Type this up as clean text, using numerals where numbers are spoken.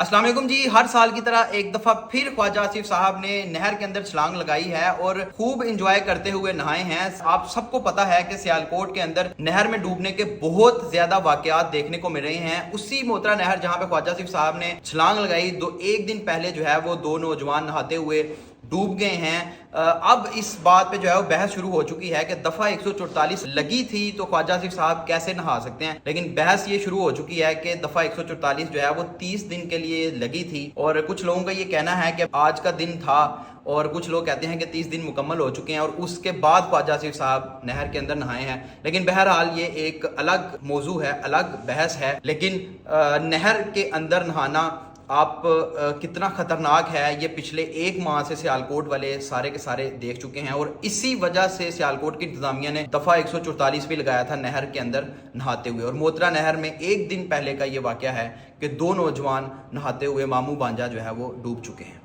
अस्सलाम वालेकुम जी। हर साल की तरह एक दफा फिर ख्वाजा आसिफ साहब ने नहर के अंदर छलांग लगाई है और खूब इंजॉय करते हुए नहाए हैं। आप सबको पता है कि सियालकोट के अंदर नहर में डूबने के बहुत ज्यादा वाकयात देखने को मिल रहे हैं। उसी मोतरा नहर जहां पे ख्वाजा आसिफ साहब ने छलांग लगाई, एक दिन पहले जो है वो दो नौजवान नहाते हुए डूब गए हैं। अब इस बात पे जो है वो बहस शुरू हो चुकी है कि दफा 144 लगी थी तो ख्वाजा आसिफ साहब कैसे नहा सकते हैं। लेकिन बहस ये शुरू हो चुकी है कि दफा 144 जो है वो 30 दिन के लिए लगी थी और कुछ लोगों का ये कहना है कि आज का दिन था और कुछ लोग कहते हैं कि 30 दिन मुकम्मल हो चुके हैं और उसके बाद ख्वाजा आसिफ साहब नहर के अंदर नहाए हैं। लेकिन बहरहाल ये एक अलग मौजू है, अलग बहस है। लेकिन नहर के अंदर नहाना आप कितना खतरनाक है ये पिछले एक माह से सियालकोट वाले सारे के सारे देख चुके हैं और इसी वजह से सियालकोट की इंतजामिया ने दफा 144 भी लगाया था नहर के अंदर नहाते हुए। और मोतरा नहर में एक दिन पहले का ये वाकया है कि दो नौजवान नहाते हुए मामू बांजा जो है वो डूब चुके हैं।